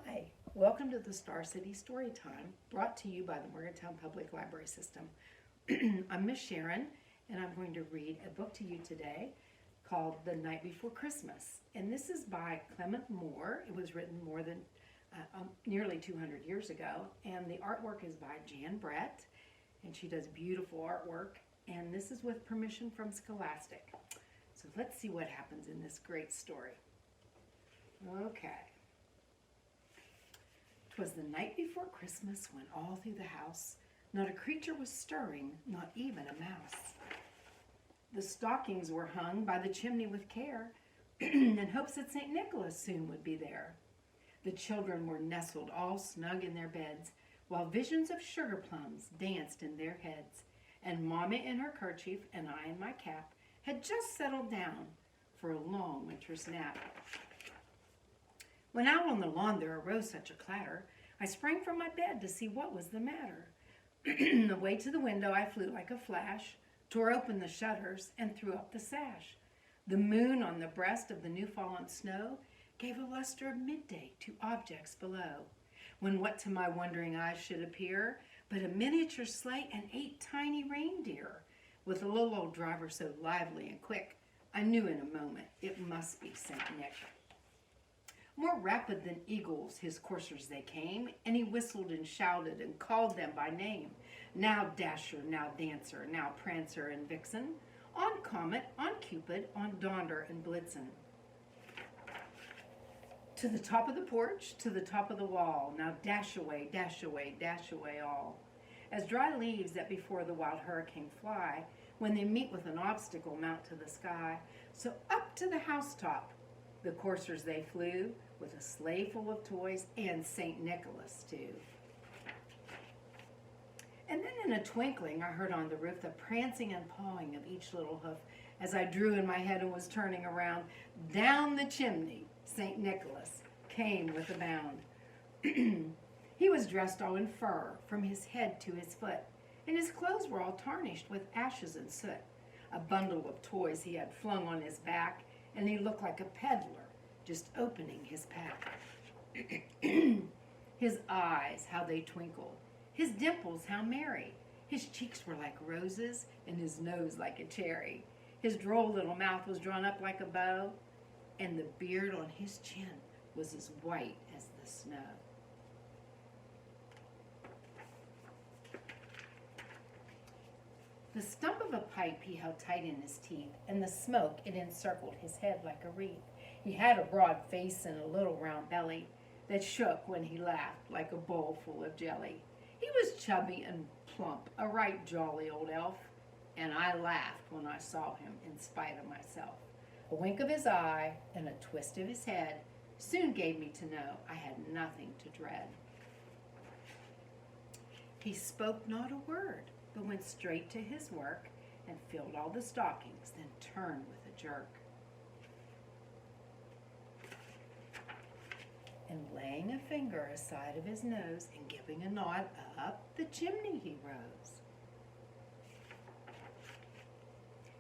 Hi, welcome to the Star City Storytime, brought to you by the Morgantown Public Library System. I'm Miss Sharon, and I'm going to read a book to you today called The Night Before Christmas. And this is by Clement Moore. It was written more than nearly 200 years ago, and the artwork is by Jan Brett, and she does beautiful artwork, and this is with permission from Scholastic. So let's see what happens in this great story. Okay. 'Twas the night before Christmas when all through the house not a creature was stirring, not even a mouse. The stockings were hung by the chimney with care in hopes that St. Nicholas soon would be there. The children were nestled all snug in their beds while visions of sugar plums danced in their heads, and Mamma in her kerchief and I in my cap had just settled down for a long winter's nap. When out on the lawn there arose such a clatter, I sprang from my bed to see what was the matter. Away to the window I flew like a flash, tore open the shutters, and threw up the sash. The moon on the breast of the new-fallen snow gave a luster of midday to objects below, when what to my wondering eyes should appear but a miniature sleigh and 8 tiny reindeer, with a little old driver so lively and quick, I knew in a moment it must be St. Nick. More rapid than eagles his coursers they came, and he whistled and shouted and called them by name. Now Dasher, now Dancer, now Prancer and Vixen, on Comet, on Cupid, on Donder and Blitzen. To the top of the porch, to the top of the wall, now dash away, dash away, dash away all. As dry leaves that before the wild hurricane fly, when they meet with an obstacle mount to the sky, so up to the housetop the coursers they flew, with a sleigh full of toys and St. Nicholas too. And then in a twinkling I heard on the roof the prancing and pawing of each little hoof as I drew in my head and was turning around. Down the chimney St. Nicholas came with a bound. He was dressed all in fur from his head to his foot, and his clothes were all tarnished with ashes and soot. A bundle of toys he had flung on his back, and he looked like a peddler just opening his pack. His eyes, how they twinkled. His dimples, how merry. His cheeks were like roses, and his nose like a cherry. His droll little mouth was drawn up like a bow, and the beard on his chin was as white as the snow. The stump of a pipe he held tight in his teeth, and the smoke, it encircled his head like a wreath. He had a broad face and a little round belly that shook when he laughed like a bowl full of jelly. He was chubby and plump, a right jolly old elf, and I laughed when I saw him in spite of myself. A wink of his eye and a twist of his head soon gave me to know I had nothing to dread. He spoke not a word, but went straight to his work and filled all the stockings, then turned with a jerk. And laying a finger aside of his nose and giving a nod up the chimney he rose.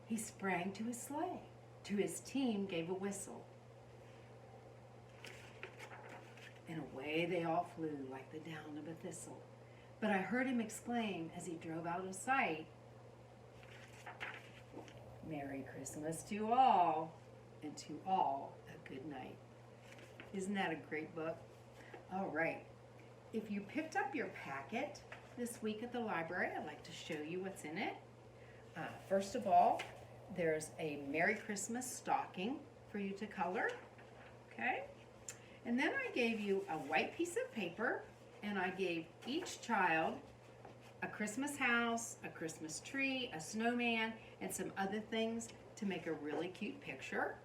He sprang to his sleigh, to his team gave a whistle, and away they all flew like the down of a thistle. But I heard him exclaim as he drove out of sight, "Merry Christmas to all, and to all a good night." Isn't that a great book? All right. If you picked up your packet this week at the library, I'd like to show you what's in it. First of all, there's a Merry Christmas stocking for you to color. Okay? And then I gave you a white piece of paper, and I gave each child a Christmas house, a Christmas tree, a snowman, and some other things to make a really cute picture.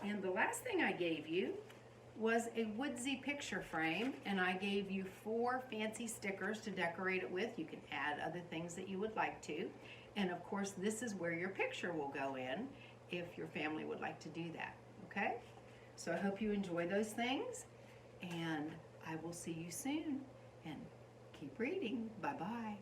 And the last thing I gave you was a woodsy picture frame, and I gave you 4 fancy stickers to decorate it with. You can add other things that you would like to. And of course, this is where your picture will go in if your family would like to do that. Okay? So I hope you enjoy those things, and I will see you soon. And keep reading. Bye-bye.